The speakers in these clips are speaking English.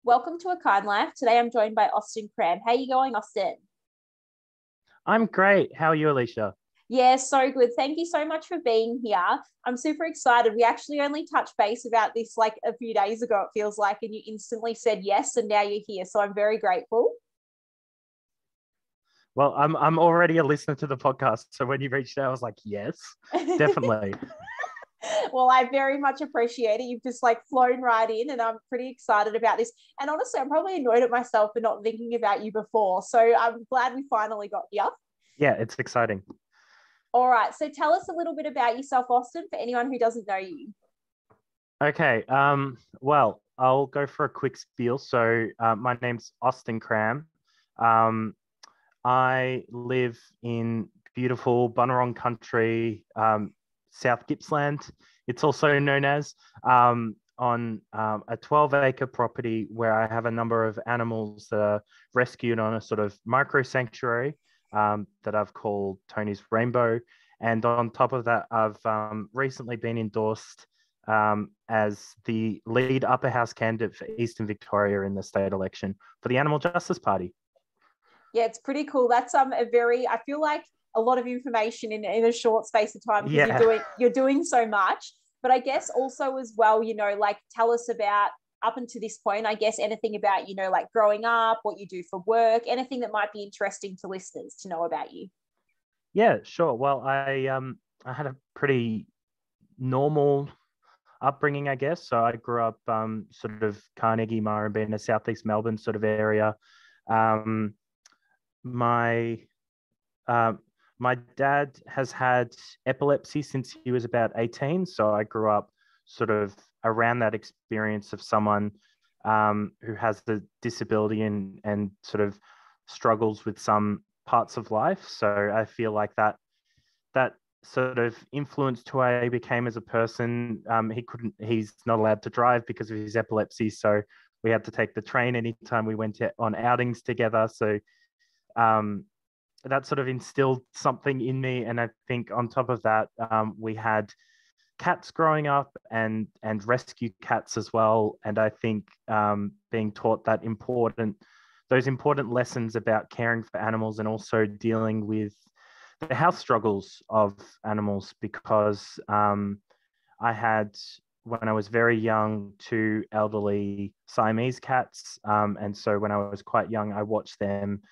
Welcome to A Kind Life. Today I'm joined by Austin Cram. How are you going, Austin? I'm great. How are you, Alicia? Yeah, so good. Thank you so much for being here. I'm super excited. We actually only touched base about this like a few days ago, it feels like, and you instantly said yes, and now you're here. So I'm very grateful. Well, I'm already a listener to the podcast, so when you reached out, I was like, yes, definitely. Well, I very much appreciate it. You've just like flown right in, and I'm pretty excited about this. And honestly, I'm probably annoyed at myself for not thinking about you before. So I'm glad we finally got here. Yeah, it's exciting. All right. So tell us a little bit about yourself, Austin, for anyone who doesn't know you. Okay. Well, I'll go for a quick spiel. So, my name's Austin Cram. Um, I live in beautiful Bunurong country, South Gippsland. It's also known as on a 12-acre property where I have a number of animals that are rescued on a sort of micro sanctuary that I've called Tonie's Raynebow. And on top of that, I've recently been endorsed as the lead upper house candidate for Eastern Victoria in the state election for the Animal Justice Party. Yeah, it's pretty cool. That's a very, I feel like a lot of information in a short space of time because Yeah. you're doing so much. But I guess also as well, like tell us about up until this point, I guess anything about, like growing up, what you do for work, anything that might be interesting to listeners to know about you. Yeah, sure. Well, I had a pretty normal upbringing, I guess. So I grew up sort of Carnegie, Murrumbeena, southeast Melbourne sort of area. Um, my uh, my dad has had epilepsy since he was about 18. So I grew up sort of around that experience of someone who has the disability and sort of struggles with some parts of life. So I feel like that sort of influenced who I became as a person. He's not allowed to drive because of his epilepsy. So we had to take the train anytime we went on outings together. So um, that sort of instilled something in me. And I think on top of that, we had cats growing up and rescue cats as well. And I think being taught those important lessons about caring for animals and also dealing with the health struggles of animals because I had, when I was very young, two elderly Siamese cats. And so when I was quite young, I watched them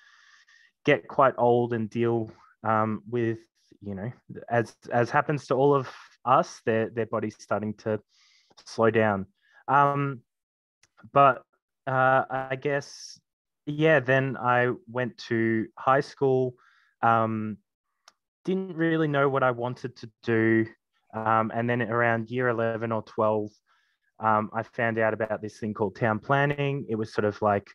get quite old and deal with, as happens to all of us, their body's starting to slow down. But I guess, yeah, then I went to high school. Um, didn't really know what I wanted to do. And then around year 11 or 12, I found out about this thing called town planning. It was sort of like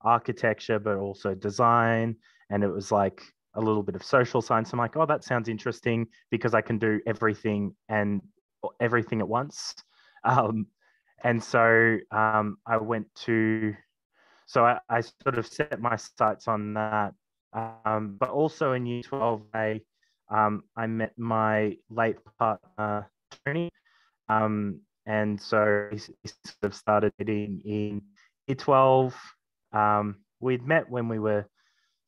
architecture, but also design. And it was like a little bit of social science. I'm like, oh, that sounds interesting because I can do everything and everything at once. Um, and so I went to, so I sort of set my sights on that. But also in year 12, I met my late partner, Tonie. And so he sort of started in year 12. We'd met when we were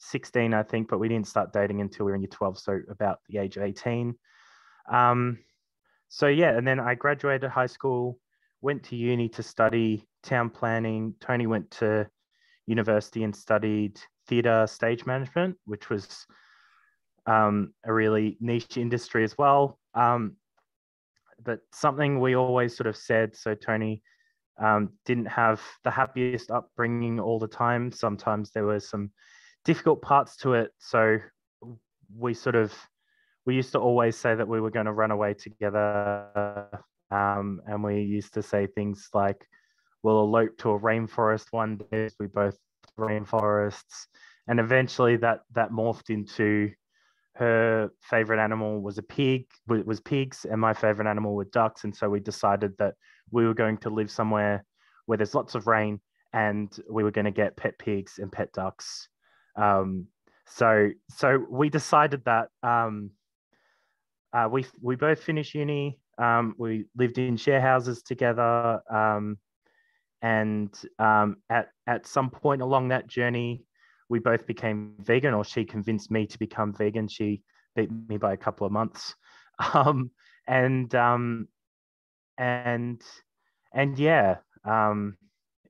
16, I think, but we didn't start dating until we were in year 12, so about the age of 18. Um, so yeah, and then I graduated high school, went to uni to study town planning. Tonie went to university and studied theatre stage management, which was a really niche industry as well. But something we always sort of said, so Tonie didn't have the happiest upbringing all the time. Sometimes there were some difficult parts to it. So we sort of, we used to always say that we were going to run away together. And we used to say things like, we'll elope to a rainforest one day. We both rainforests. And eventually that morphed into her favorite animal was pigs, and my favorite animal were ducks. And so we decided that we were going to live somewhere where there's lots of rain, and we were going to get pet pigs and pet ducks. So we decided that we both finished uni. We lived in share houses together, and at some point along that journey, we both became vegan, or she convinced me to become vegan. She beat me by a couple of months. Um, and and and yeah, and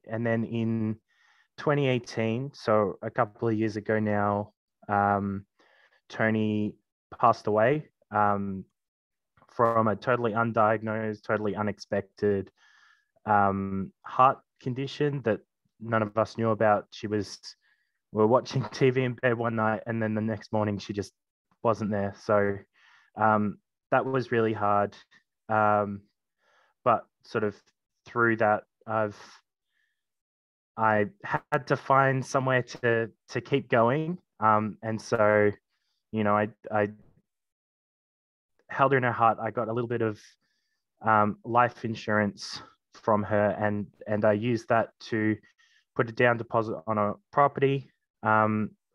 then in 2018, so a couple of years ago now, Tonie passed away from a totally undiagnosed, totally unexpected heart condition that none of us knew about. We were watching TV in bed one night, and then the next morning she just wasn't there. So that was really hard. But sort of through that, I had to find somewhere to keep going. And so, I held her in her heart. I got a little bit of life insurance from her, and I used that to put a down deposit on a property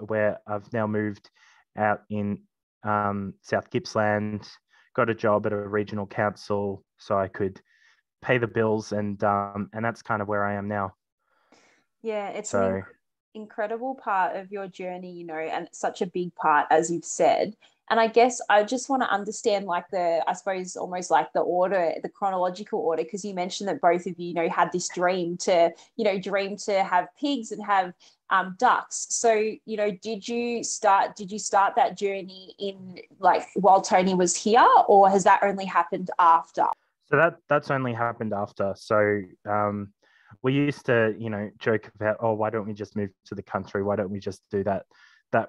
where I've now moved out in South Gippsland, got a job at a regional council so I could pay the bills, and that's kind of where I am now. Yeah, it's an So incredible part of your journey, and it's such a big part, as you've said. And I guess I just want to understand, like, I suppose almost like the order, the chronological order, because you mentioned that both of you, had this dream to have pigs and have ducks. So, did you start that journey in, like, while Tonie was here, or has that only happened after? So that's only happened after. So we used to, joke about, oh, why don't we just move to the country? Why don't we just do that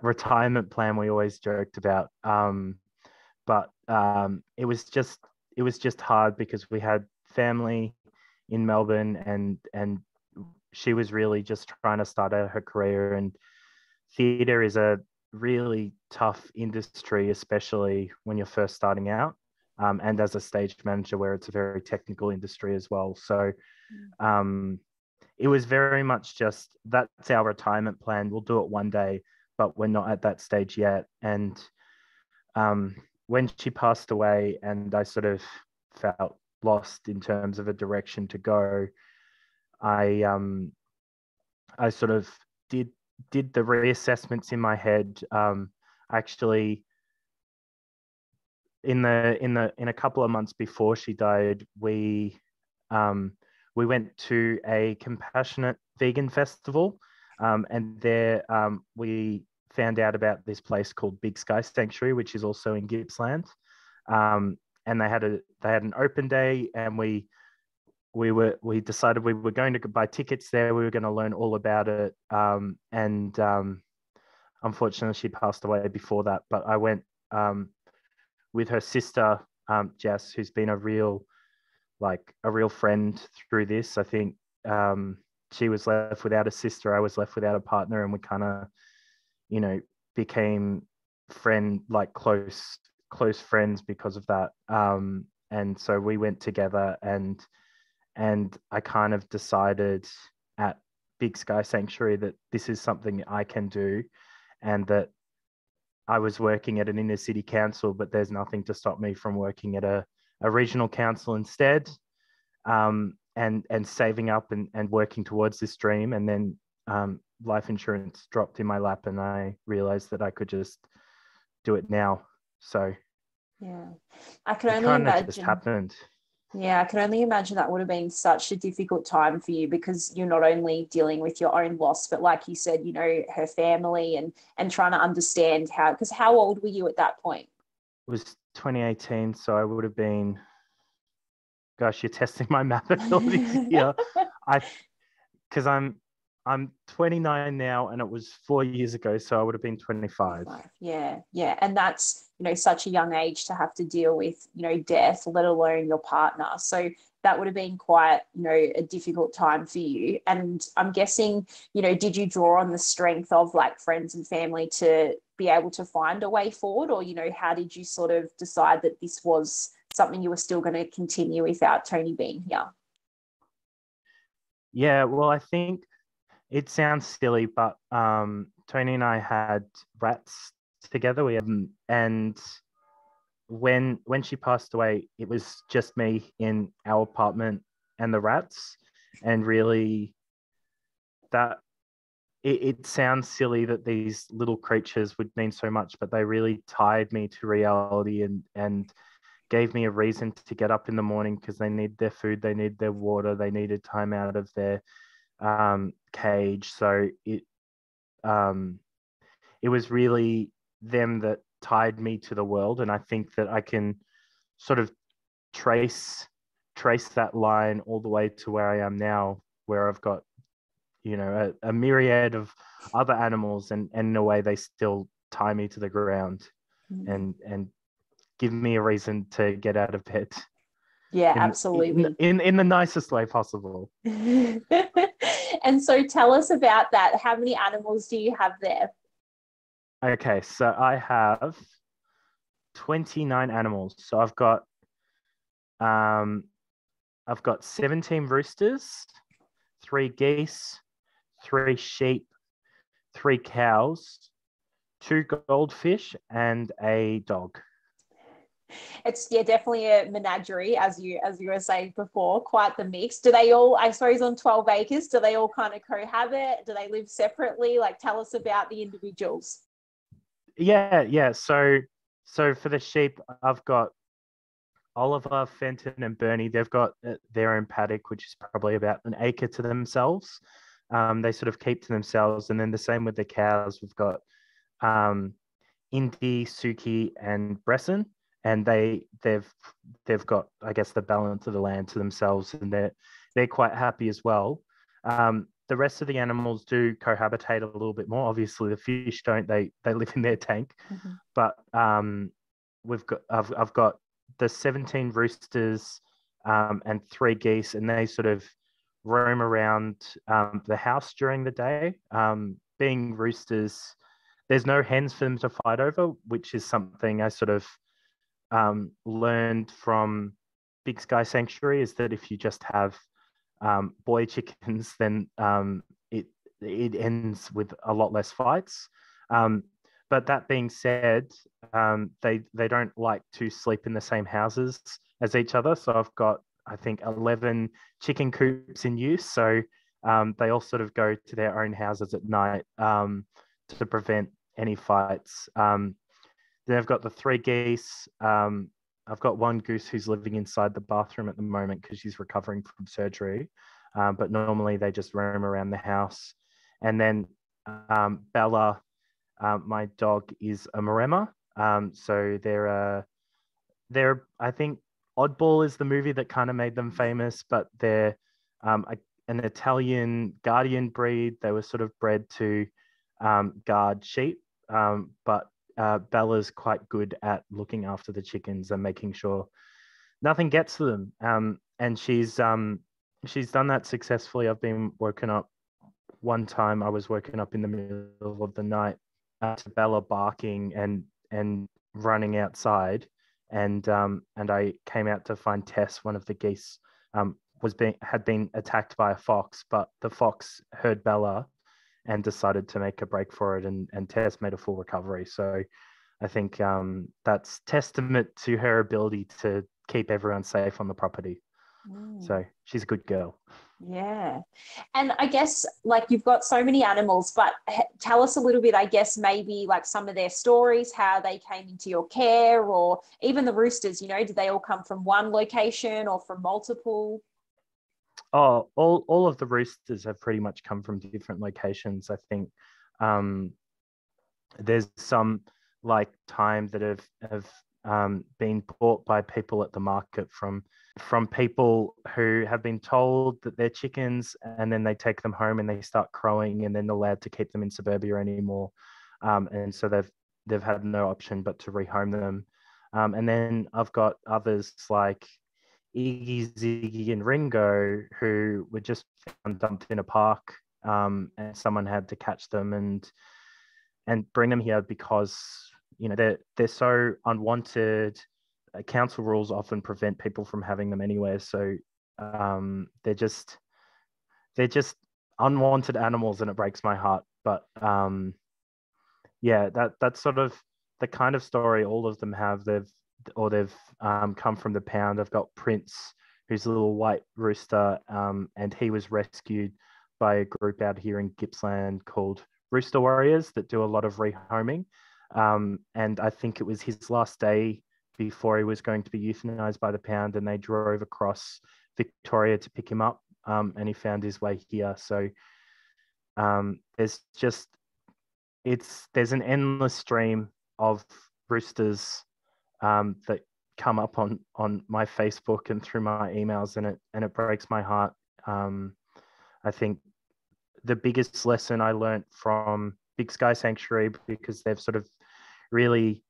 retirement plan we always joked about? But it was just hard because we had family in Melbourne, and she was really just trying to start her career. And theatre is a really tough industry, especially when you're first starting out. And as a stage manager, where it's a very technical industry as well. So it was very much just, that's our retirement plan. We'll do it one day, but we're not at that stage yet. And when she passed away and I sort of felt lost in terms of a direction to go, I sort of did the reassessments in my head. Actually, in a couple of months before she died, we went to a compassionate vegan festival, and there we found out about this place called Big Sky Sanctuary, which is also in Gippsland. And they had an open day, and we decided we were going to buy tickets there. We were going to learn all about it. And unfortunately, she passed away before that. But I went with her sister, Jess, who's been a real friend through this. I think she was left without a sister. I was left without a partner, and we kind of, became close friends because of that. And so we went together, and I kind of decided at Big Sky Sanctuary that this is something I can do, and that I was working at an inner city council, but there's nothing to stop me from working at a regional council instead, and saving up and working towards this dream. And then life insurance dropped in my lap, and I realized that I could just do it now. So yeah, I can it only kind of just imagine. happened. Yeah, I can only imagine that would have been such a difficult time for you, because you're not only dealing with your own loss, but like you said, her family, and trying to understand because how old were you at that point? It was 2018, so I would have been, gosh, you're testing my math abilities here. Because I'm 29 now, and it was 4 years ago, so I would have been 25. Yeah, and that's such a young age to have to deal with death, let alone your partner. So that would have been quite a difficult time for you. And I'm guessing did you draw on the strength of, like, friends and family to be able to find a way forward, or how did you sort of decide that this was something you were still going to continue without Tonie being here? Yeah, well, I think it sounds silly, but Tonie and I had rats together. And when she passed away, it was just me in our apartment and the rats. and really that it sounds silly that these little creatures would mean so much, but they really tied me to reality and gave me a reason to get up in the morning because they need their food, they need their water, they needed time out of their cage. So it was really them that tied me to the world, and I think that I can sort of trace that line all the way to where I am now, where I've got a myriad of other animals, and in a way they still tie me to the ground and give me a reason to get out of bed. Yeah, absolutely. In the nicest way possible. And so tell us about that. How many animals do you have there? Okay, so I have 29 animals. So I've got 17 roosters, 3 geese, 3 sheep, 3 cows, 2 goldfish, and a dog. It's definitely a menagerie, as you were saying before, quite the mix. Do they all, I suppose, on 12 acres, do they all kind of cohabit? Do they live separately? Like, tell us about the individuals. Yeah. So for the sheep, I've got Oliver, Fenton, and Bernie. They've got their own paddock, which is probably about an acre to themselves. They sort of keep to themselves. And then the same with the cows. We've got Indy, Suki, and Bresson, and they've got, I guess, the balance of the land to themselves, and they're quite happy as well. The rest of the animals do cohabitate a little bit more. Obviously, the fish don't; they live in their tank. Mm-hmm. But I've got the 17 roosters and 3 geese, and they sort of roam around the house during the day. Being roosters, there's no hens for them to fight over, which is something I sort of learned from Big Sky Sanctuary, is that if you just have boy chickens, then it ends with a lot less fights. But that being said, they don't like to sleep in the same houses as each other. So I've got, I think, 11 chicken coops in use. So they all sort of go to their own houses at night to prevent any fights. Then I've got the 3 geese. I've got 1 goose who's living inside the bathroom at the moment because she's recovering from surgery. But normally they just roam around the house. And then Bella, my dog, is a Maremma. So they're I think Oddball is the movie that kind of made them famous, but they're an Italian guardian breed. They were sort of bred to guard sheep, but Bella's quite good at looking after the chickens and making sure nothing gets to them. And she's done that successfully. I've been woken up one time. I was woken up in the middle of the night to Bella barking and running outside, and I came out to find Tess, one of the geese, had been attacked by a fox, but the fox heard Bella and decided to make a break for it, and Tess made a full recovery. So I think that's testament to her ability to keep everyone safe on the property. So she's a good girl. Yeah. And I guess, like, you've got so many animals, but tell us a little bit, I guess, maybe like some of their stories, how they came into your care, or even the roosters, did they all come from one location or from multiple? Oh, all of the roosters have pretty much come from different locations. I think there's some like time that have been bought by people at the market from people who have been told that they're chickens, and then they take them home and they start crowing, and then they're allowed to keep them in suburbia anymore. And so they've had no option but to rehome them. And then I've got others like Iggy, Ziggy, and Ringo, who were just found dumped in a park, and someone had to catch them and bring them here because they're so unwanted. Council rules often prevent people from having them anywhere, so they're just unwanted animals, and it breaks my heart. But yeah, that's sort of the kind of story all of them have. They've come from the pound. I've got Prince, who's a little white rooster, and he was rescued by a group out here in Gippsland called Rooster Warriors that do a lot of rehoming. And I think it was his last day before he was going to be euthanized by the pound, and they drove across Victoria to pick him up, and he found his way here. So there's an endless stream of roosters that come up on my Facebook and through my emails, and it breaks my heart. I think the biggest lesson I learned from Big Sky Sanctuary, because they've sort of really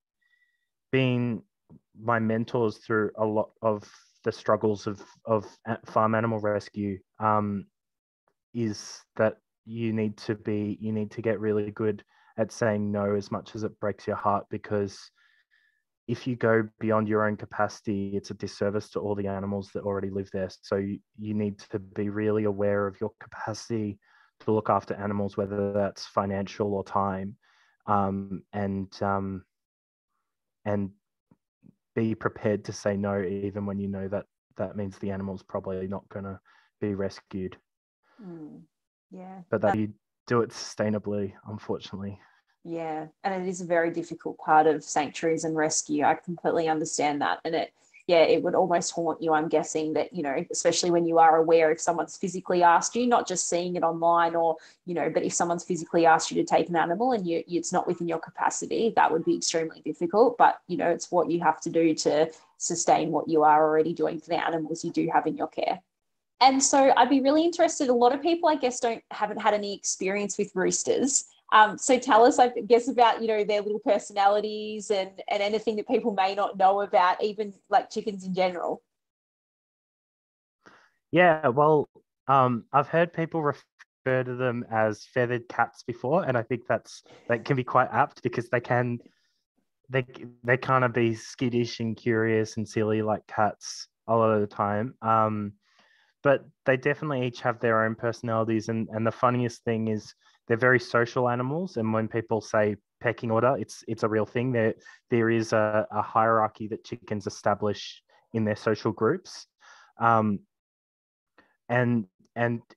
been my mentors through a lot of the struggles of farm animal rescue, is that you need to get really good at saying no as much as it breaks your heart, because if you go beyond your own capacity, it's a disservice to all the animals that already live there. So you need to be really aware of your capacity to look after animals, whether that's financial or time, and be prepared to say no, even when you know that means the animal's probably not going to be rescued. Yeah. But that you do it sustainably, unfortunately. Yeah. And it is a very difficult part of sanctuaries and rescue. I completely understand that. And it would almost haunt you, I'm guessing, that, especially when you are aware if someone's physically asked you, not just seeing it online or, but if someone's physically asked you to take an animal and it's not within your capacity, that would be extremely difficult. But, it's what you have to do to sustain what you are already doing for the animals you do have in your care. And so I'd be really interested. A lot of people, I guess, haven't had any experience with roosters. So tell us, I guess, about, their little personalities and anything that people may not know about, even like chickens in general. Yeah, well, I've heard people refer to them as feathered cats before, and I think that can be quite apt, because they kind of be skittish and curious and silly like cats a lot of the time. But they definitely each have their own personalities, and the funniest thing is they're very social animals. And when people say pecking order, it's a real thing. There is a hierarchy that chickens establish in their social groups. And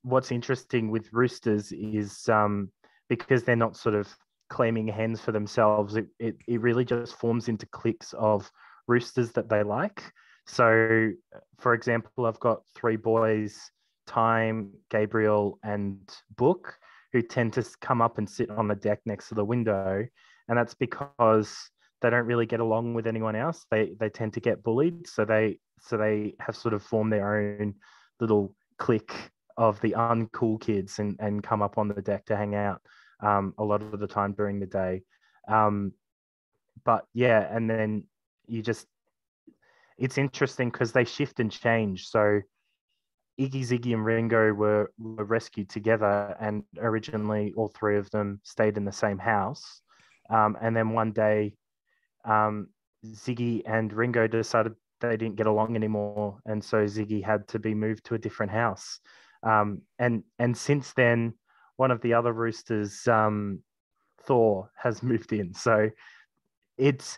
what's interesting with roosters is, because they're not sort of claiming hens for themselves, it really just forms into cliques of roosters that they like. So, for example, I've got 3 boys, Time, Gabriel, and Book, who tend to come up and sit on the deck next to the window. And that's because they don't really get along with anyone else. They tend to get bullied. So they have sort of formed their own little clique of the uncool kids and come up on the deck to hang out a lot of the time during the day. But yeah, and then it's interesting because they shift and change. So Iggy, Ziggy, and Ringo were rescued together, and originally all 3 of them stayed in the same house. And then one day, Ziggy and Ringo decided they didn't get along anymore, and so Ziggy had to be moved to a different house. And since then, one of the other roosters, Thor, has moved in. So it's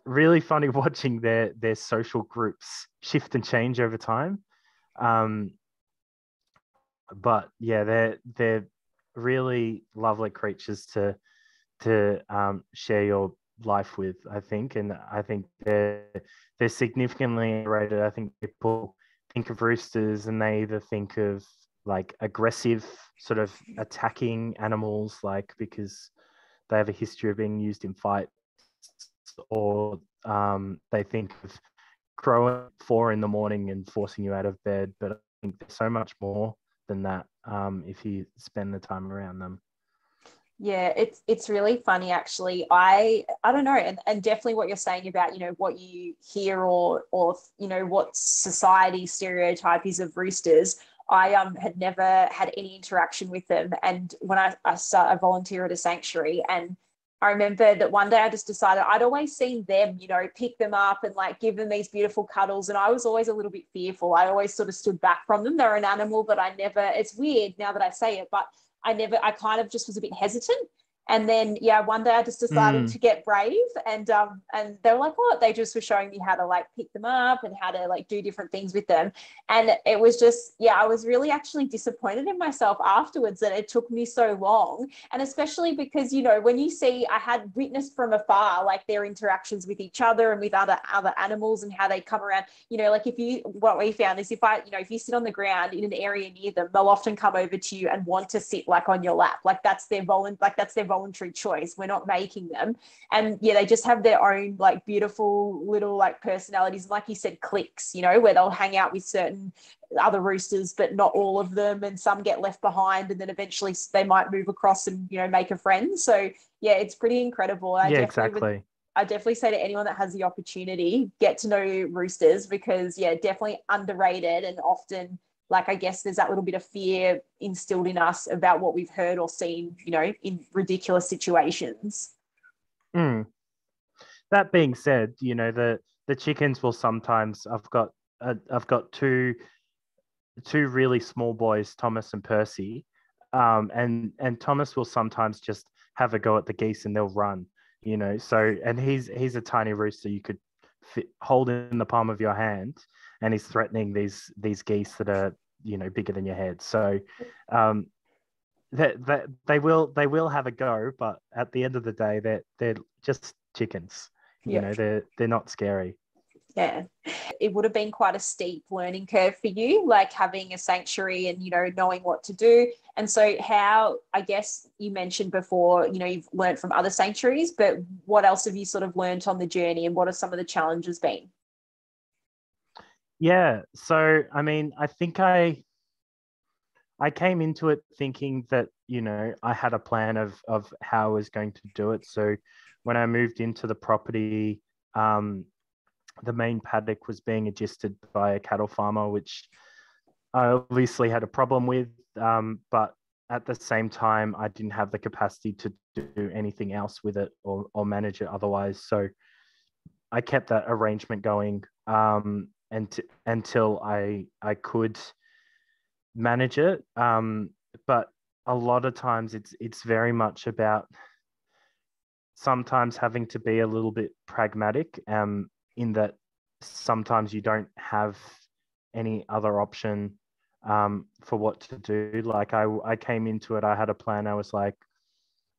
really funny watching their social groups shift and change over time. But yeah, they're really lovely creatures to share your life with, I think. And I think they're significantly underrated. I think people think of roosters and they either think of like aggressive sort of attacking animals, like because they have a history of being used in fights, or they think of crowing at 4 a.m. and forcing you out of bed. But I think there's so much more than that, if you spend the time around them. Yeah, it's really funny, actually. I don't know, and definitely what you're saying about, what you hear or what society stereotype is of roosters. I had never had any interaction with them, and when I volunteer at a sanctuary, and I remember that one day I just decided I'd always seen them, pick them up and like give them these beautiful cuddles, and I was always a little bit fearful. I always sort of stood back from them. They're an animal, but I never. It's weird now that I say it, but I kind of just was a bit hesitant. And then, yeah, one day I just decided to get brave, and they were like, what? They just were showing me how to like pick them up and how to like do different things with them. And it was just, yeah, I was really actually disappointed in myself afterwards that it took me so long. And especially because, you know, when you see, I had witnessed from afar, like their interactions with each other and with other animals and how they come around, you know, like what we found is if you sit on the ground in an area near them, they'll often come over to you and want to sit like on your lap. Like that's their voluntary choice. We're not making them. And yeah, they just have their own like beautiful little like personalities. Like you said, cliques, you know, where they'll hang out with certain other roosters, but not all of them. And some get left behind, and then eventually they might move across and, you know, make a friend. So yeah, it's pretty incredible. Yeah, exactly. I definitely say to anyone that has the opportunity, get to know roosters, because yeah, definitely underrated, and often, like, I guess there's that little bit of fear instilled in us about what we've heard or seen, you know, in ridiculous situations. That being said, you know, the chickens will sometimes. I've got two really small boys, Thomas and Percy, and Thomas will sometimes just have a go at the geese and they'll run. You know, so and he's a tiny rooster you could hold in the palm of your hand, and he's threatening these geese that are, you know, bigger than your head. So that they will have a go, but at the end of the day, they're just chickens. You know, they're not scary. Yeah, it would have been quite a steep learning curve for you, like having a sanctuary and, you know, knowing what to do. And so how, I guess you mentioned before, you know, you've learned from other sanctuaries, but what else have you sort of learned on the journey, and what are some of the challenges been? Yeah. So, I mean, I think I came into it thinking that, you know, I had a plan of how I was going to do it. So when I moved into the property, the main paddock was being adjusted by a cattle farmer, which I obviously had a problem with. But at the same time, I didn't have the capacity to do anything else with it or manage it otherwise. So I kept that arrangement going until I could manage it. But a lot of times it's very much about sometimes having to be a little bit pragmatic, in that sometimes you don't have any other option for what to do. Like I came into it, I had a plan. I was like,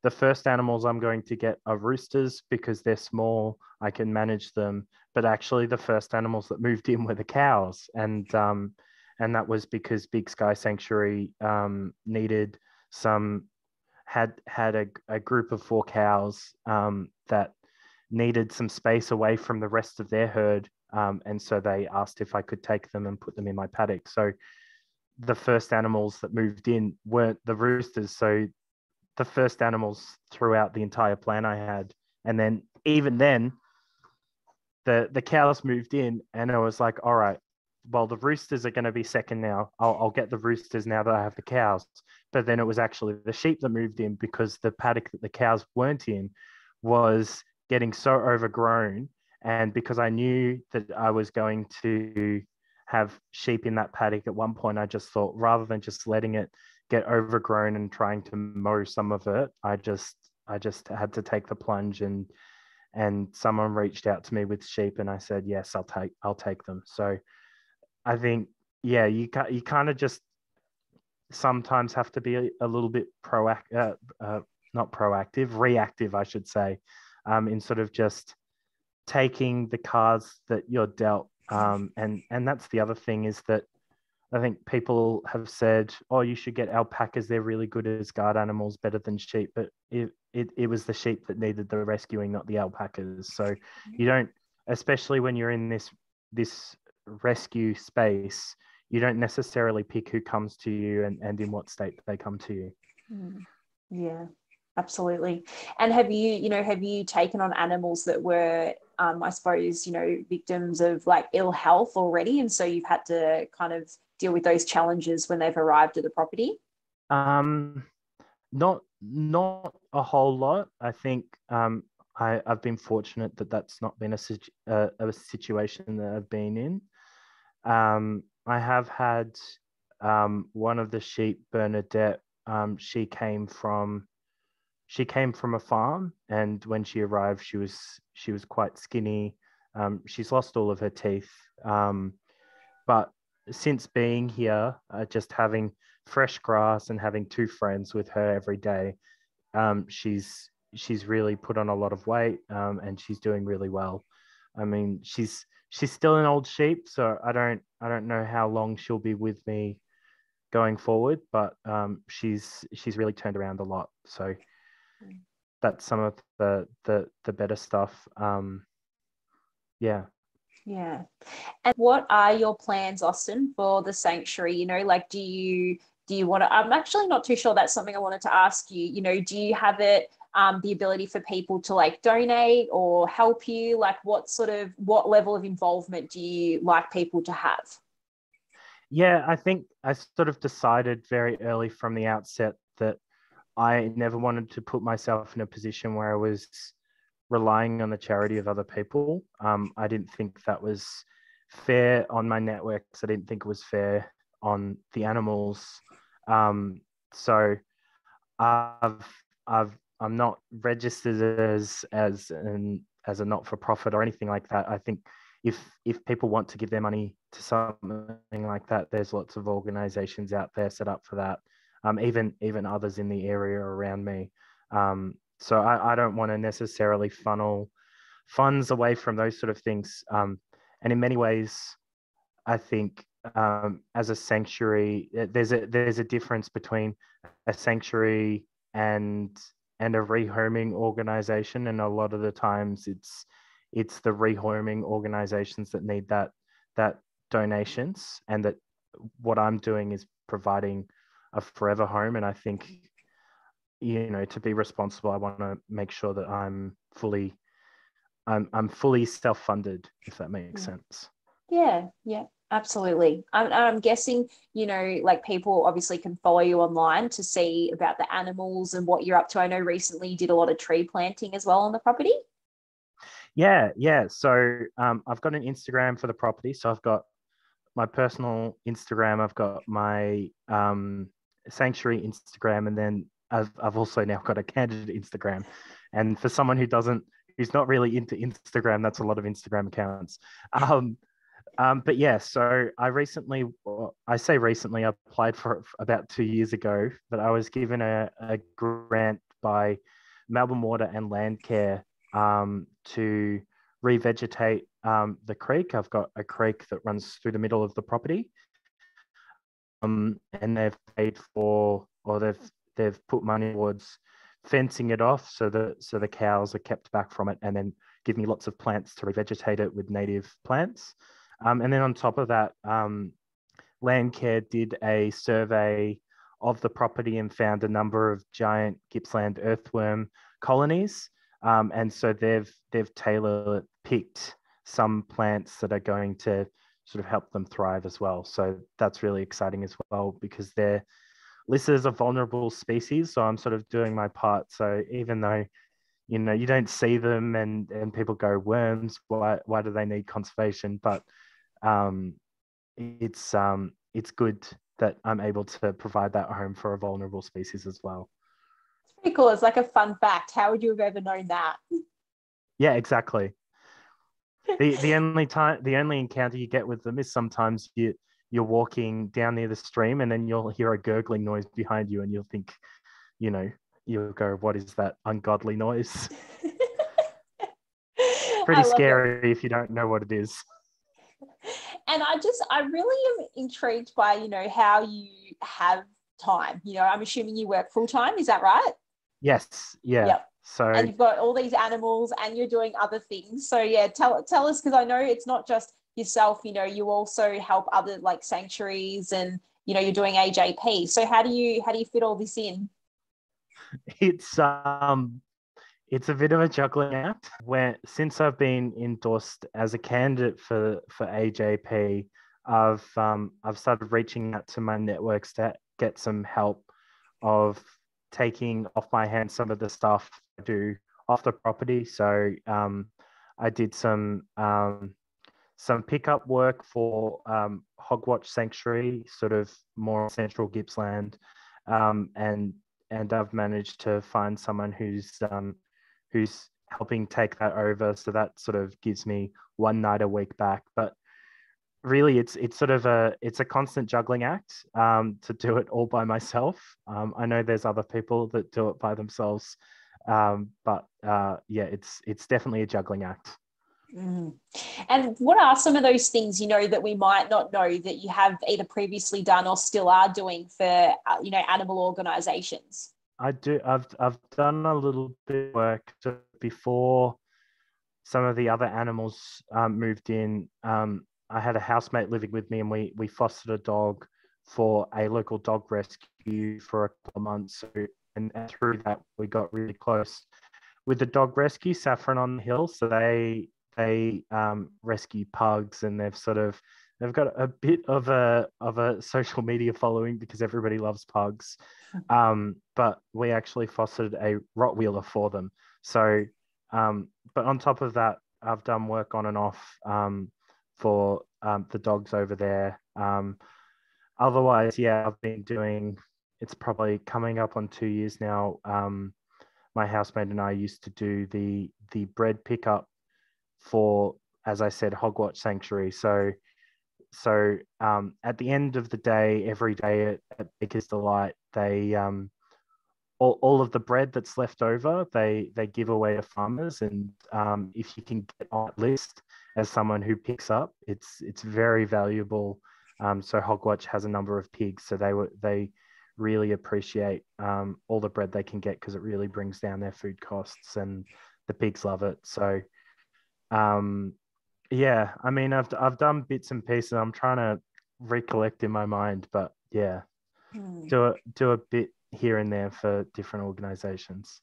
the first animals I'm going to get are roosters because they're small, I can manage them. But actually, the first animals that moved in were the cows, and that was because Big Sky Sanctuary needed some had a group of 4 cows that needed some space away from the rest of their herd, and so they asked if I could take them and put them in my paddock. So the first animals that moved in weren't the roosters. So the first animals throughout the entire plan I had, and then even then, the cows moved in, and I was like, all right, well, the roosters are going to be second now. I'll get the roosters now that I have the cows. But then it was actually the sheep that moved in, because the paddock that the cows weren't in was getting so overgrown. And because I knew that I was going to have sheep in that paddock at one point, I just thought, rather than just letting it get overgrown and trying to mow some of it, I just had to take the plunge, and someone reached out to me with sheep, and I said, yes, I'll take them. So I think, yeah, you kind of just sometimes have to be a little bit not proactive, reactive, I should say, in sort of just taking the cards that you're dealt. And that's the other thing, is that I think people have said, oh, you should get alpacas. They're really good as guard animals, better than sheep. But it was the sheep that needed the rescuing, not the alpacas. So you don't, especially when you're in this rescue space, you don't necessarily pick who comes to you and in what state they come to you. Yeah, absolutely. And have you taken on animals that were, I suppose, you know, victims of like ill health already, and so you've had to kind of deal with those challenges when they've arrived at the property? Not a whole lot. I think I've been fortunate that that's not been a situation that I've been in. I have had one of the sheep, Bernadette. She she came from a farm, and when she arrived, she was quite skinny. She's lost all of her teeth, but since being here, just having fresh grass and having two friends with her every day, she's really put on a lot of weight, and she's doing really well. I mean, she's still an old sheep, so I don't know how long she'll be with me going forward, but she's really turned around a lot. So that's some of the better stuff. Yeah. Yeah. And what are your plans, Austin, for the sanctuary? You know, like do you want to, I'm actually not too sure, that's something I wanted to ask you. You know, do you have it the ability for people to like donate or help you? Like what level of involvement do you like people to have? Yeah, I think I sort of decided very early from the outset that I never wanted to put myself in a position where I was relying on the charity of other people. I didn't think that was fair on my networks. I didn't think it was fair on the animals. So I've I'm not registered as a not for profit or anything like that. I think if people want to give their money to something like that, there's lots of organisations out there set up for that. Even others in the area around me. So I don't want to necessarily funnel funds away from those sort of things. And in many ways, I think as a sanctuary, there's a difference between a sanctuary and and a rehoming organization, and a lot of the times it's the rehoming organizations that need that donations, and that what I'm doing is providing a forever home. And I think, to be responsible, I want to make sure that I'm fully self-funded, if that makes sense. Yeah, yeah, absolutely. I'm guessing, like people obviously can follow you online to see about the animals and what you're up to. I know recently you did a lot of tree planting as well on the property. Yeah. So I've got an Instagram for the property. So I've got my personal Instagram, I've got my sanctuary Instagram, and then I've also now got a candidate Instagram. And for someone who's not really into Instagram, that's a lot of Instagram accounts. But yeah, so I say recently, I applied for it about 2 years ago, but I was given a grant by Melbourne Water and Land Care to revegetate the creek. I've got a creek that runs through the middle of the property, and they've paid for, or they've put money towards fencing it off so the cows are kept back from it, and then give me lots of plants to revegetate it with native plants. And then on top of that, Landcare did a survey of the property and found a number of giant Gippsland earthworm colonies. And so they've tailor picked some plants that are going to sort of help them thrive as well. So that's really exciting as well, because they're listed as a vulnerable species. So I'm sort of doing my part. So even though you don't see them, and people go, worms, why do they need conservation? But it's good that I'm able to provide that home for a vulnerable species as well. It's pretty cool. It's like a fun fact. How would you have ever known that? Yeah, exactly. The only encounter you get with them is sometimes you're walking down near the stream, and then you'll hear a gurgling noise behind you, and you'll think, you'll go, what is that ungodly noise? Pretty I love it. scary if you don't know what it is. And I really am intrigued by, how you have time. I'm assuming you work full time. Is that right? Yes, yeah. Yep. So And you've got all these animals and you're doing other things. So yeah, tell us, because I know it's not just yourself, you also help other like sanctuaries, and you're doing AJP. So how do you fit all this in? it's it's a bit of a juggling act. Where since I've been endorsed as a candidate for AJP, I've started reaching out to my networks to get some help of taking off my hands some of the stuff I do off the property. So I did some pickup work for Hogwatch Sanctuary, sort of more central Gippsland, and I've managed to find someone who's helping take that over. So that sort of gives me one night a week back. But really, it's sort of it's a constant juggling act to do it all by myself. I know there's other people that do it by themselves, but yeah, it's definitely a juggling act. Mm. And what are some of those things, that we might not know that you have either previously done or still are doing for, animal organizations? I do. I've done a little bit of work before some of the other animals moved in. I had a housemate living with me, and we fostered a dog for a local dog rescue for a couple of months. So, and through that, we got really close with the dog rescue, Saffron on the Hill. So they rescue pugs, and they've got a bit of a social media following because everybody loves pugs. But we actually fostered a Rottweiler for them. So, but on top of that, I've done work on and off for the dogs over there. Otherwise, yeah, I've been doing. It's probably coming up on 2 years now. My housemate and I used to do the bread pickup for, as I said, Hogwatch Sanctuary. So at the end of the day, every day at Baker's Delight, they all of the bread that's left over, they give away to farmers. And if you can get on that list as someone who picks up, it's very valuable. So Hogwatch has a number of pigs, so they really appreciate all the bread they can get because it really brings down their food costs, and the pigs love it. So yeah, I mean, I've done bits and pieces. I'm trying to recollect in my mind, but yeah, do a bit here and there for different organizations.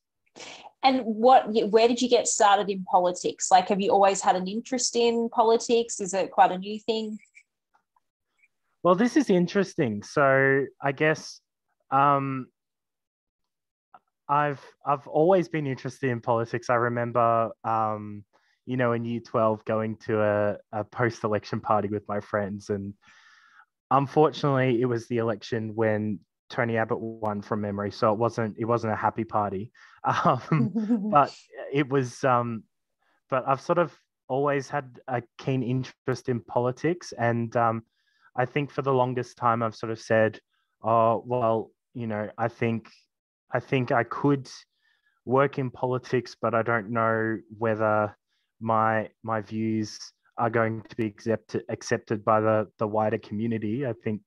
And where did you get started in politics? Like, have you always had an interest in politics? Is it quite a new thing? Well, this is interesting. So I guess I've always been interested in politics. I remember in year 12 going to a post-election party with my friends, and unfortunately it was the election when Tony Abbott won from memory, so it wasn't a happy party. But it was but I've sort of always had a keen interest in politics, and I think for the longest time I've sort of said, oh well, I think I could work in politics, but I don't know whether my views are going to be accepted by the wider community. I think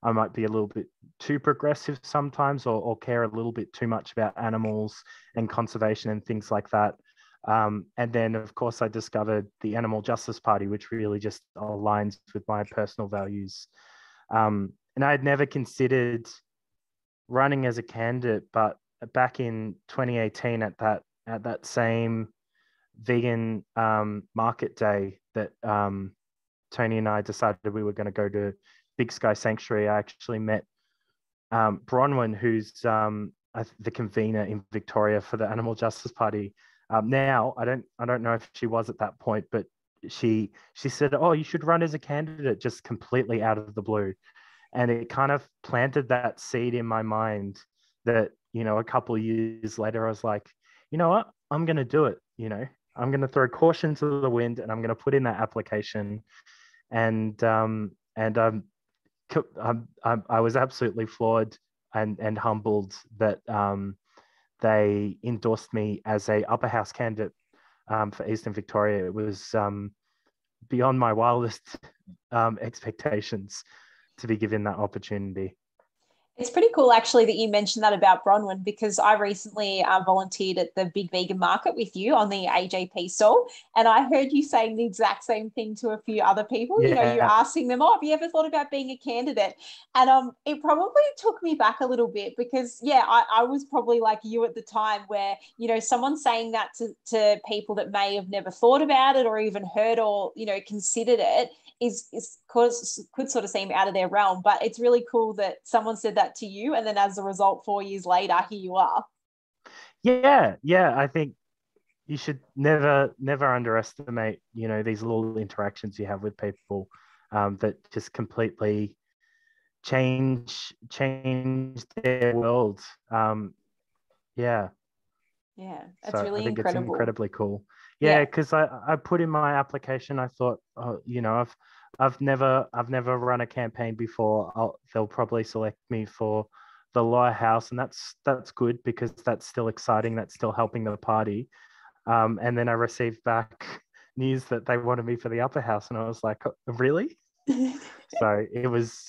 I might be a little bit too progressive sometimes, or care a little bit too much about animals and conservation and things like that. And then, of course, I discovered the Animal Justice Party, which really just aligns with my personal values. And I had never considered running as a candidate, but back in 2018 at that same vegan market day that Tonie and I decided we were going to go to Big Sky Sanctuary, I actually met Bronwyn, who's the convener in Victoria for the Animal Justice Party. Now I don't know if she was at that point, but she said, "Oh, you should run as a candidate," just completely out of the blue. And it kind of planted that seed in my mind that, a couple of years later, I was like, you know what, I'm going to do it. I'm going to throw caution to the wind, and I'm going to put in that application. And I was absolutely floored and humbled that they endorsed me as a upper house candidate for Eastern Victoria. It was beyond my wildest expectations to be given that opportunity. It's pretty cool, actually, that you mentioned that about Bronwyn, because I recently volunteered at the Big Vegan Market with you on the AJP stall, and I heard you saying the exact same thing to a few other people. Yeah. You're asking them, "Oh, have you ever thought about being a candidate?" And it probably took me back a little bit because, yeah, I was probably like you at the time, where someone saying that to people that may have never thought about it or even heard or considered it could sort of seem out of their realm. But it's really cool that someone said that to you, and then as a result, 4 years later, here you are. Yeah, I think you should never underestimate these little interactions you have with people that just completely change their world. Yeah. Yeah, that's So I really think it's incredible. incredibly cool. Yeah, Yeah. because I put in my application. I thought, oh, I've never run a campaign before. They'll probably select me for the lower house, and that's good because that's still exciting. That's still helping the party. And then I received back news that they wanted me for the upper house, and I was like, "Oh, really?" So it was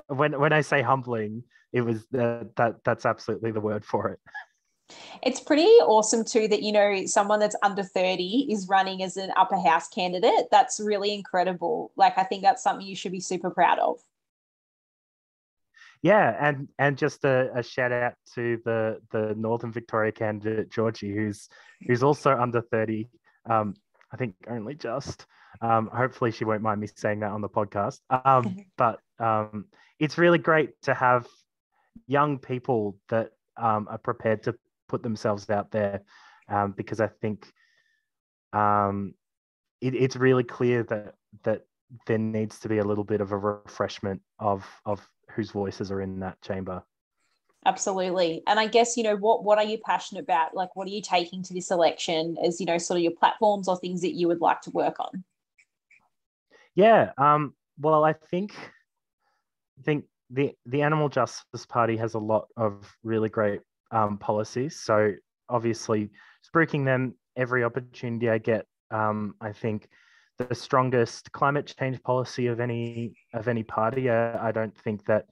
when I say humbling, it was that's absolutely the word for it. It's pretty awesome too that, someone that's under 30 is running as an upper house candidate. That's really incredible. Like, I think that's something you should be super proud of. Yeah, and just a shout out to the Northern Victoria candidate Georgie, who's also under 30. I think only just. Hopefully she won't mind me saying that on the podcast. But it's really great to have young people that are prepared to put themselves out there, because I think it's really clear that there needs to be a little bit of a refreshment of whose voices are in that chamber. Absolutely. And I guess, what are you passionate about? Like, what are you taking to this election as, sort of your platforms or things that you would like to work on? Yeah. Well, I think the Animal Justice Party has a lot of really great policies. So obviously, spruiking them every opportunity I get. I think the strongest climate change policy of any party. I don't think that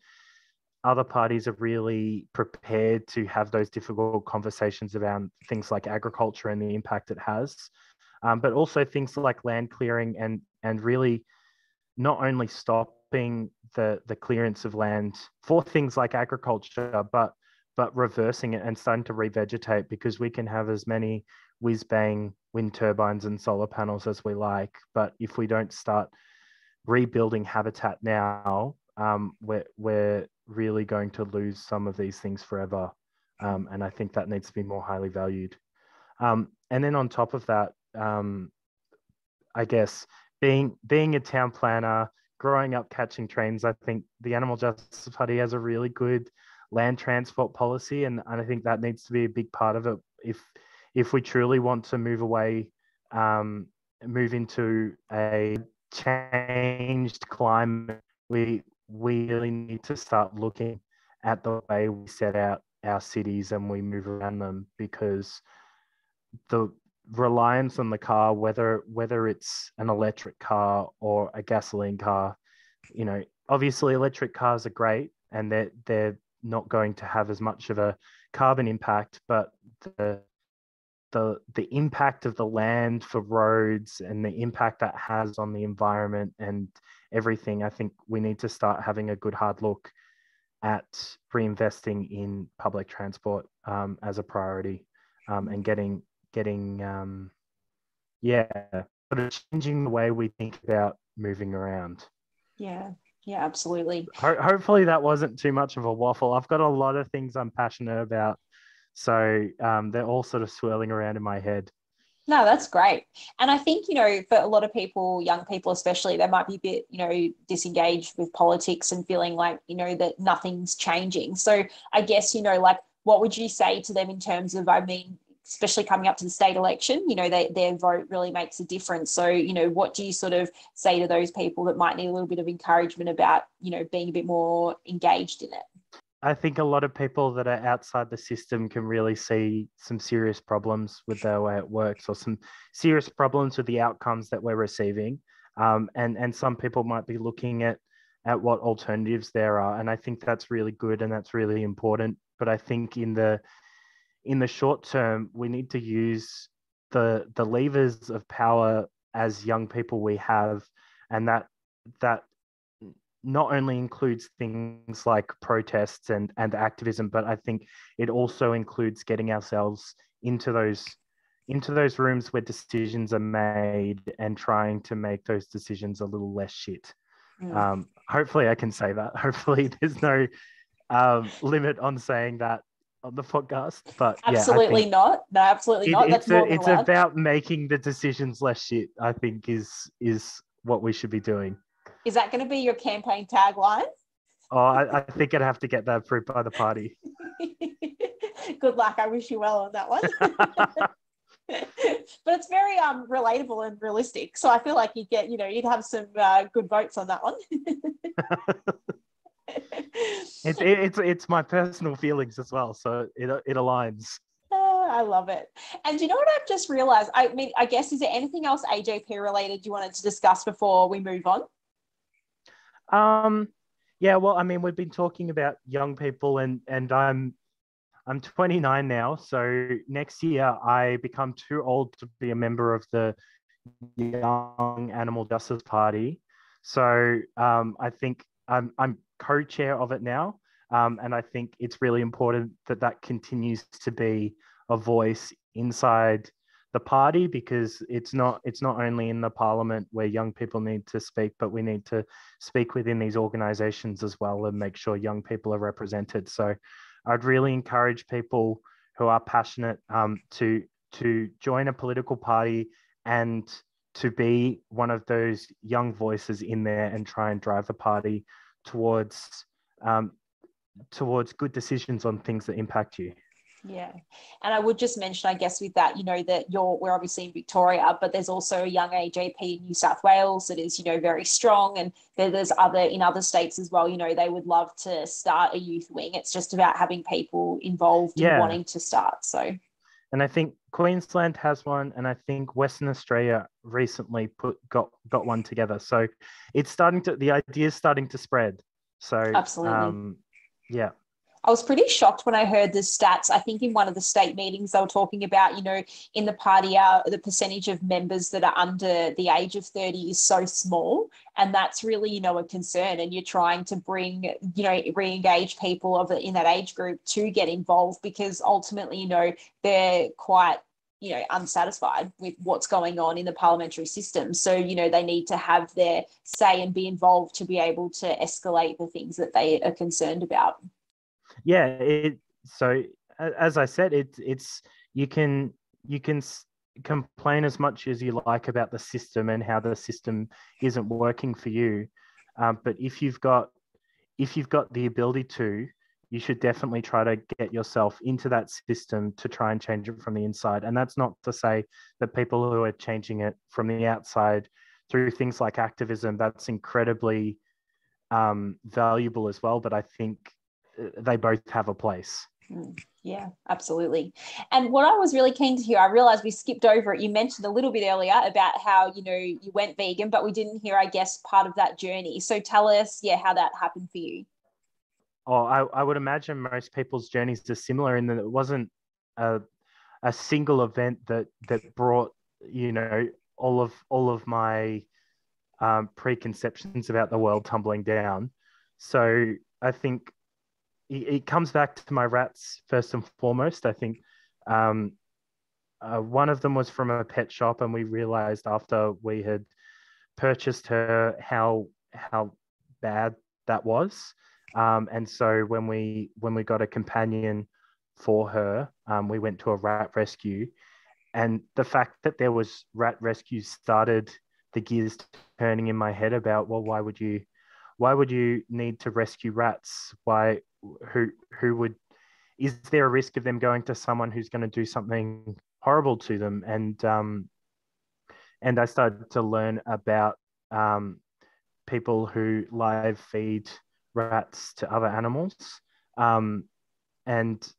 other parties are really prepared to have those difficult conversations around things like agriculture and the impact it has, but also things like land clearing and really not only stopping the clearance of land for things like agriculture, but reversing it and starting to revegetate, because we can have as many whiz bang wind turbines and solar panels as we like, but if we don't start rebuilding habitat now, we're really going to lose some of these things forever, and I think that needs to be more highly valued. And then on top of that, I guess being a town planner, growing up catching trains, I think the Animal Justice Party has a really good land transport policy, and I think that needs to be a big part of it. If we truly want to move into a changed climate, we really need to start looking at the way we set out our cities and we move around them, because the reliance on the car, whether it's an electric car or a gasoline car, obviously electric cars are great and they're not going to have as much of a carbon impact, but the impact of the land for roads and the impact that has on the environment and everything, I think we need to start having a good hard look at reinvesting in public transport as a priority, and getting sort of changing the way we think about moving around. Yeah, yeah, absolutely. Hopefully that wasn't too much of a waffle. I've got a lot of things I'm passionate about, so they're all sort of swirling around in my head. No, that's great. And I think, for a lot of people, young people especially, they might be a bit, disengaged with politics and feeling like, that nothing's changing. So I guess, like, what would you say to them in terms of, I mean, especially coming up to the state election, their vote really makes a difference. So, what do you sort of say to those people that might need a little bit of encouragement about, being a bit more engaged in it? I think a lot of people that are outside the system can really see some serious problems with the way it works, or some serious problems with the outcomes that we're receiving. And some people might be looking at what alternatives there are. And I think that's really good and that's really important. But I think in the short term, we need to use the levers of power as young people we have, and that not only includes things like protests and activism, but I think it also includes getting ourselves into those rooms where decisions are made and trying to make those decisions a little less shit. Hopefully I can say that. Hopefully there's no limit on saying that on the podcast, but Absolutely not. No, absolutely not. That's more than it's allowed. about making the decisions less shit, I think is what we should be doing. Is that going to be your campaign tagline? Oh, I think I'd have to get that approved by the party. Good luck. I wish you well on that one. But it's very relatable and realistic. So I feel like you'd have some good votes on that one. It's my personal feelings as well, so it aligns. I love it. And you know what I've just realized? I mean, I guess, is there anything else AJP related you wanted to discuss before we move on? Yeah, well, I mean, we've been talking about young people, and I'm 29 now, so next year I become too old to be a member of the Young Animal Justice Party. So I think I'm co-chair of it now, and I think it's really important that that continues to be a voice inside the party, because it's not only in the parliament where young people need to speak, but we need to speak within these organizations as well and make sure young people are represented. So I'd really encourage people who are passionate to join a political party and to be one of those young voices in there and try and drive the party towards good decisions on things that impact you. Yeah. And I would just mention, I guess, with that, that we're obviously in Victoria, but there's also a young AJP in New South Wales that is, very strong. And there's in other states as well, they would love to start a youth wing. It's just about having people involved and wanting to start. So. And I think Queensland has one, and I think Western Australia recently got one together. So the idea is starting to spread. So absolutely. Yeah. I was pretty shocked when I heard the stats. I think in one of the state meetings, they were talking about, in the party, the percentage of members that are under the age of 30 is so small. And that's really, a concern. And you're trying to bring, re-engage people in that age group to get involved, because ultimately, they're quite, unsatisfied with what's going on in the parliamentary system. So, they need to have their say and be involved to be able to escalate the things that they are concerned about. Yeah, so as I said, it's you can complain as much as you like about the system and how the system isn't working for you, but if you've got the ability to, you should definitely try to get yourself into that system to try and change it from the inside. And that's not to say that people who are changing it from the outside through things like activism, that's incredibly valuable as well. But I think they both have a place. Yeah, absolutely. And what I was really keen to hear, I realized we skipped over it. You mentioned a little bit earlier about how, you went vegan, but we didn't hear, I guess, part of that journey. So tell us, how that happened for you. Oh, I would imagine most people's journeys are similar in that it wasn't a single event that brought, all of my preconceptions about the world tumbling down. So I think it comes back to my rats first and foremost. I think one of them was from a pet shop, and we realized after we had purchased her how bad that was. And so when we got a companion for her, we went to a rat rescue, and the fact that there was rat rescues started the gears turning in my head about, well, why would you need to rescue rats? Is there a risk of them going to someone who's going to do something horrible to them? And I started to learn about people who live feed rats to other animals. And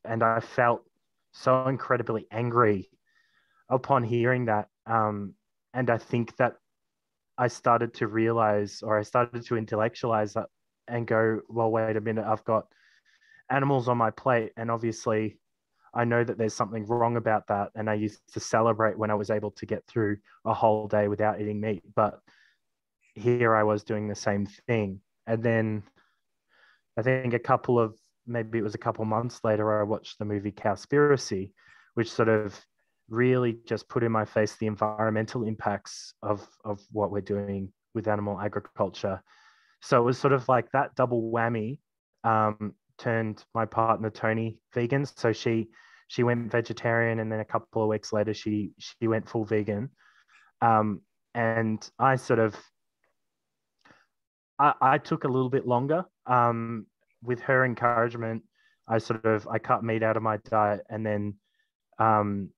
I felt so incredibly angry upon hearing that. And I think that I started to realize, or I started to intellectualize that and go, well, wait a minute, I've got animals on my plate. And obviously I know that there's something wrong about that. And I used to celebrate when I was able to get through a whole day without eating meat. But here I was doing the same thing. And then I think maybe it was a couple months later, I watched the movie Cowspiracy, which sort of really just put in my face the environmental impacts of what we're doing with animal agriculture. So it was sort of like that double whammy turned my partner Tonie vegan. So she went vegetarian, and then a couple of weeks later she went full vegan. And I sort of I took a little bit longer. With her encouragement, I cut meat out of my diet, and then um,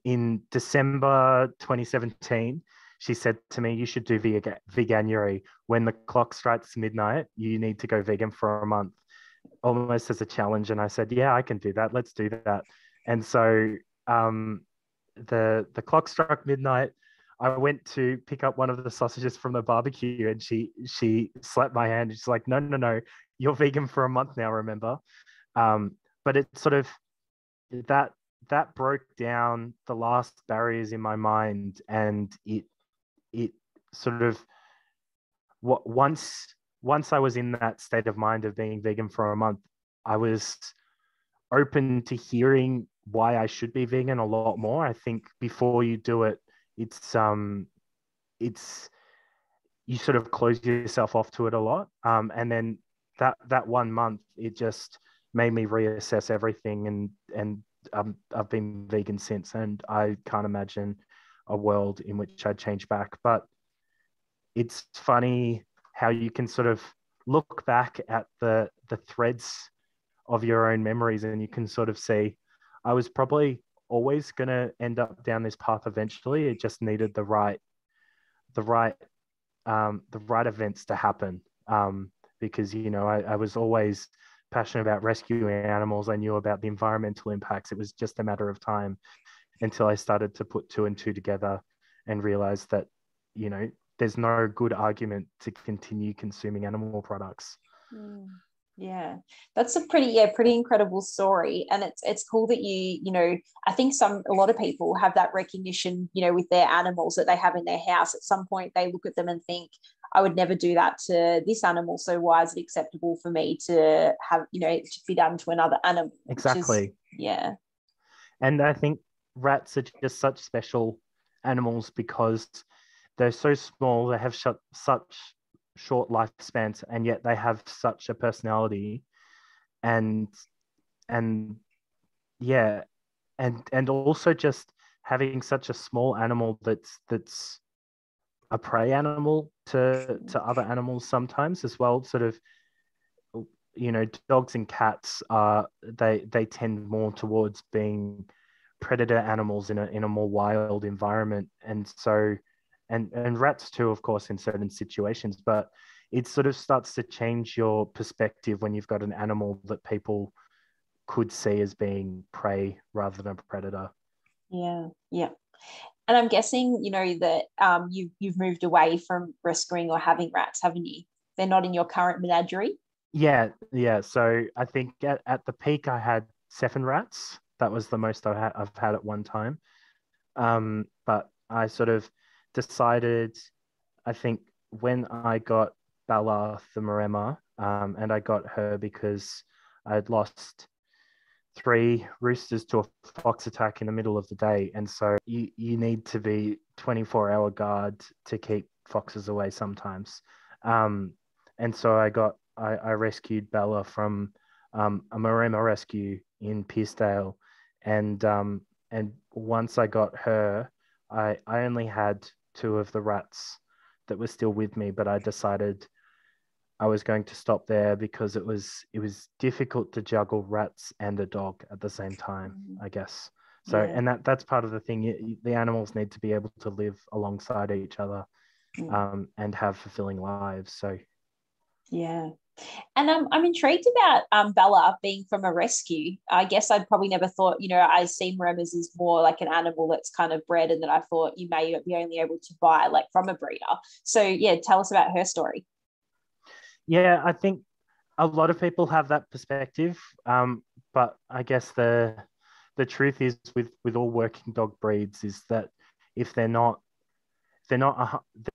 in December 2017, she said to me, "You should do veganuary. When the clock strikes midnight, you need to go vegan for a month," almost as a challenge. And I said, "Yeah, I can do that. Let's do that." And so um, the clock struck midnight. I went to pick up one of the sausages from the barbecue, and she slapped my hand. She's like, "No, no, no, you're vegan for a month now, remember?" But it sort of that that broke down the last barriers in my mind, and it sort of once I was in that state of mind of being vegan for a month, I was open to hearing why I should be vegan a lot more. I think before you do it, it's you sort of close yourself off to it a lot. And then that 1 month, it just made me reassess everything, and I've been vegan since, and I can't imagine a world in which I'd change back. But it's funny how you can sort of look back at the threads of your own memories, and you can sort of see I was probably always going to end up down this path eventually. It just needed the right the right events to happen, because I was always passionate about rescuing animals. I knew about the environmental impacts. It was just a matter of time until I started to put two and two together and realized that there's no good argument to continue consuming animal products. Yeah, that's a pretty incredible story, and it's cool that I think a lot of people have that recognition, with their animals that they have in their house. At some point they look at them and think, I would never do that to this animal, so why is it acceptable for me to have, to be done to another animal? Exactly. Yeah. And I think rats are just such special animals because they're so small, they have such short lifespans, and yet they have such a personality, and yeah, and also just having such a small animal that's a prey animal to other animals sometimes as well. Sort of, dogs and cats are they tend more towards being predator animals in a more wild environment, and so and rats too, of course, in certain situations. But it sort of starts to change your perspective when you've got an animal that people could see as being prey rather than a predator. Yeah, yeah. And I'm guessing, that you've moved away from rescuing or having rats, haven't you? They're not in your current menagerie. Yeah. So I think at the peak I had 7 rats. That was the most I've had at one time. But I sort of decided, I think when I got Bella the Maremma, and I got her because I had lost 3 roosters to a fox attack in the middle of the day. And so you need to be 24-hour guard to keep foxes away sometimes. And so I rescued Bella from a Maremma rescue in Pearcedale. And once I got her, I only had 2 of the rats that were still with me, but I decided I was going to stop there because it was difficult to juggle rats and a dog at the same time, I guess. So, Yeah. and that's part of the thing. The animals need to be able to live alongside each other, and have fulfilling lives. So, yeah. And I'm intrigued about Bella being from a rescue. I guess I'd probably never thought, I see Maremmas as more like an animal that's kind of bred, and that I thought you may be only able to buy like from a breeder. So yeah, tell us about her story. yeah, I think a lot of people have that perspective, but I guess the truth is with all working dog breeds is that if they're not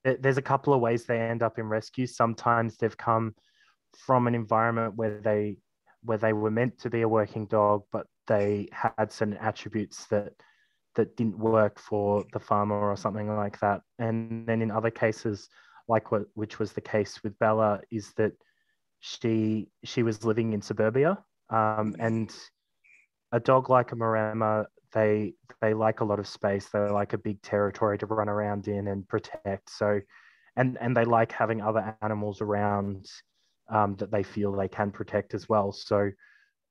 there's a couple of ways they end up in rescue. Sometimes they've come from an environment where they were meant to be a working dog, but they had certain attributes that didn't work for the farmer or something like that. And then in other cases, which was the case with Bella, is that she was living in suburbia, and a dog like a Maremma, they like a lot of space. They like a big territory to run around in and protect. So and they like having other animals around that they feel they can protect as well. So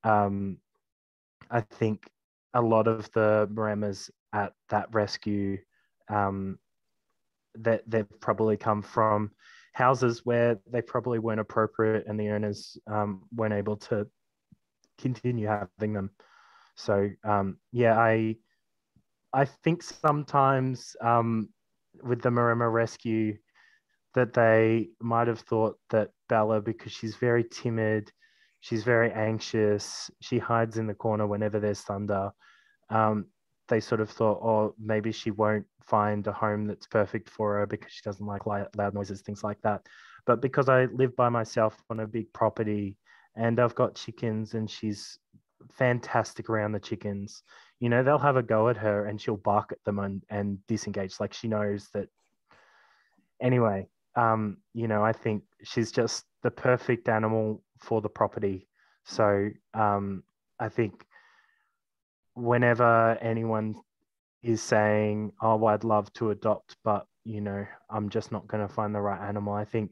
I think a lot of the Moramas at that rescue that they've probably come from houses where they probably weren't appropriate and the owners weren't able to continue having them. So yeah, I think sometimes with the Marima rescue that they might have thought that Bella, because she's very timid, she's very anxious, she hides in the corner whenever there's thunder. They sort of thought, oh, maybe she won't find a home that's perfect for her because she doesn't like loud noises, things like that. But because I live by myself on a big property and I've got chickens and she's fantastic around the chickens, you know, they'll have a go at her and she'll bark at them and disengage. Like she knows that. Anyway, you know, I think she's just the perfect animal for the property. So I think whenever anyone is saying, oh, I'd love to adopt, but, you know, I'm just not going to find the right animal, I think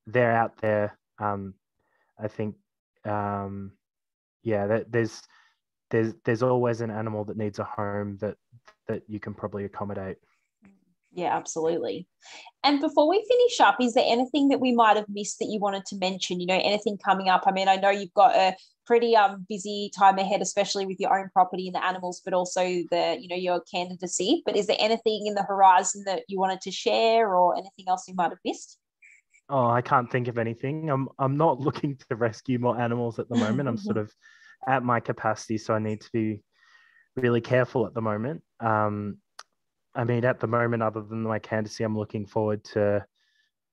they're out there. I think, yeah, there's always an animal that needs a home that you can probably accommodate. Yeah, absolutely. And before we finish up, is there anything that we might have missed that you wanted to mention? You know, anything coming up? I mean, I know you've got a pretty busy time ahead, especially with your own property and the animals, but also your candidacy. But is there anything in the horizon that you wanted to share or anything else you might have missed? Oh, I can't think of anything. I'm not looking to rescue more animals at the moment. I'm sort of at my capacity, so I need to be really careful at the moment. I mean, at the moment, other than my candidacy, I'm looking forward to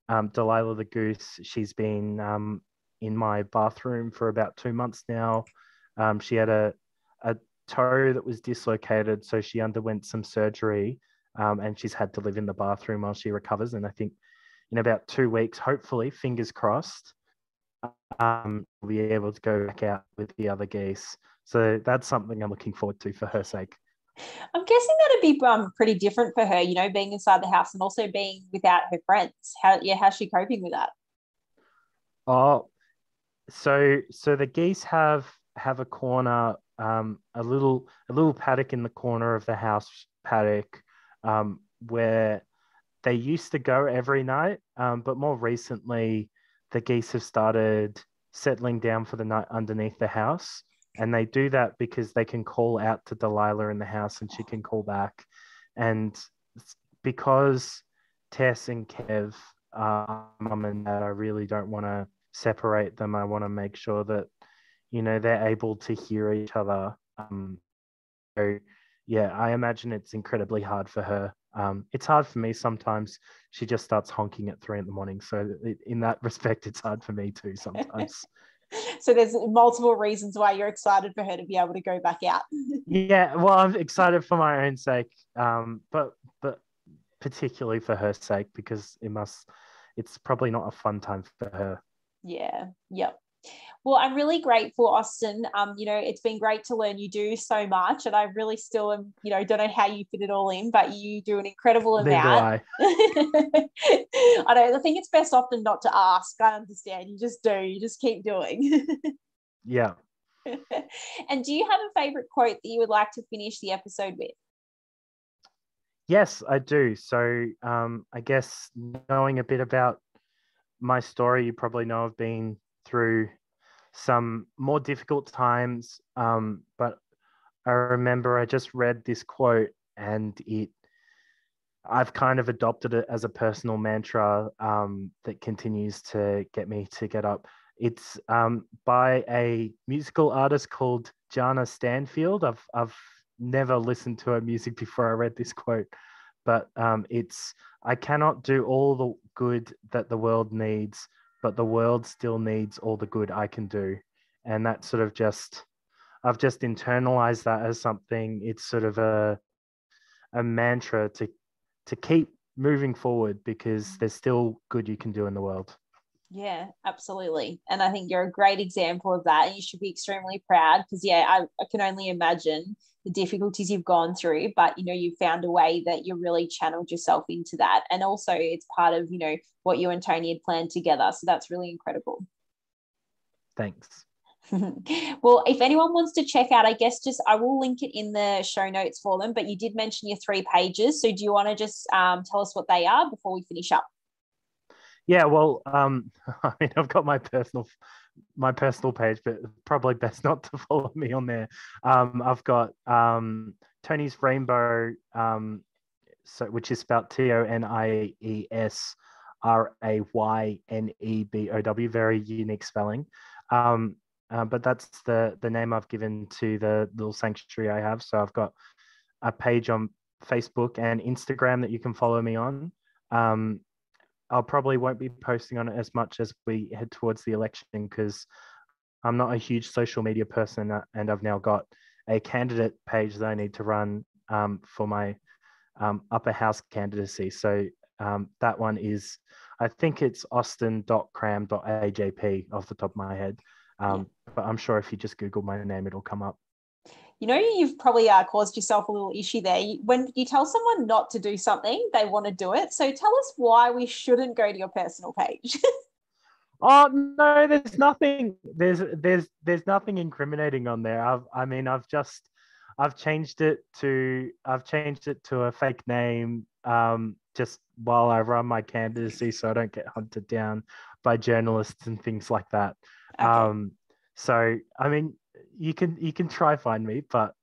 Delilah the goose. She's been in my bathroom for about 2 months now. She had a toe that was dislocated, so she underwent some surgery, and she's had to live in the bathroom while she recovers. And I think in about 2 weeks, hopefully, fingers crossed, we'll be able to go back out with the other geese. So that's something I'm looking forward to for her sake. I'm guessing that'd be pretty different for her, you know, being inside the house and also being without her friends. How's she coping with that? Oh, so the geese have a corner, a little paddock in the corner of the house paddock, where they used to go every night, but more recently the geese have started settling down for the night underneath the house. And they do that because they can call out to Delilah in the house and she can call back. And because Tess and Kev are mum and dad, I really don't want to separate them. I want to make sure that, you know, they're able to hear each other. So yeah, I imagine it's incredibly hard for her. It's hard for me sometimes. She just starts honking at 3 a.m. So in that respect, it's hard for me too sometimes. So there's multiple reasons why you're excited for her to be able to go back out. Yeah, well, I'm excited for my own sake, but particularly for her sake because it's probably not a fun time for her. Yeah. Yep. Well, I'm really grateful, Austin. It's been great to learn you do so much, and I really still am, don't know how you fit it all in, but you do an incredible amount. Neither do I think it's best often not to ask. I understand. You just do. You just keep doing. Yeah. And do you have a favorite quote that you would like to finish the episode with? Yes, I do. So I guess knowing a bit about my story, you probably know I've been through some more difficult times. But I remember I just read this quote and I've kind of adopted it as a personal mantra that continues to get me to get up. It's by a musical artist called Jana Stanfield. I've never listened to her music before I read this quote, but it's I cannot do all the good that the world needs, but the world still needs all the good I can do. And that sort of I've just internalized that as something. It's sort of a mantra to keep moving forward because there's still good you can do in the world. Yeah, absolutely. And I think you're a great example of that. And you should be extremely proud because, yeah, I can only imagine the difficulties you've gone through, but, you've found a way that you really channeled yourself into that. And also, it's part of, what you and Tony had planned together. So that's really incredible. Thanks. Well, if anyone wants to check out, I guess I will link it in the show notes for them. But you did mention your 3 pages. So do you want to just tell us what they are before we finish up? Yeah, well, I mean, I've got my personal page, but probably best not to follow me on there. I've got Tony's Raynebow, so which is spelled TONIESRAYNEBOW, very unique spelling. But that's the name I've given to the little sanctuary I have. So I've got a page on Facebook and Instagram that you can follow me on. I'll probably won't be posting on it as much as we head towards the election because I'm not a huge social media person, and I've now got a candidate page that I need to run for my upper house candidacy. So that one is, I think it's austin.cram.ajp off the top of my head. But I'm sure if you just Google my name, it'll come up. You've probably caused yourself a little issue there. When you tell someone not to do something, they want to do it. So tell us why we shouldn't go to your personal page. Oh no, there's nothing. There's nothing incriminating on there. I've changed it to a fake name just while I run my candidacy, so I don't get hunted down by journalists and things like that. Okay. So I mean, you can try find me, but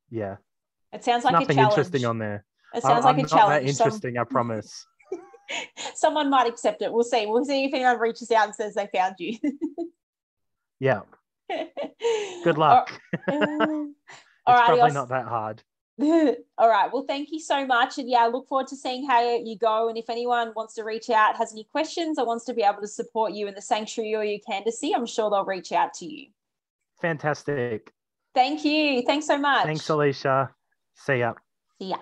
yeah, It sounds there's like a nothing interesting challenge. on there. It sounds like I'm a not that challenge. interesting, I promise. Someone might accept it. We'll see. We'll see if anyone reaches out and says they found you. Yeah. Good luck. All It's righty. probably not that hard. All right. Well, thank you so much. And yeah, I look forward to seeing how you go. And if anyone wants to reach out, has any questions, or wants to be able to support you in the sanctuary or your candidacy, I'm sure they'll reach out to you. Fantastic. Thank you. Thanks so much. Thanks, Alicia. See ya. See ya.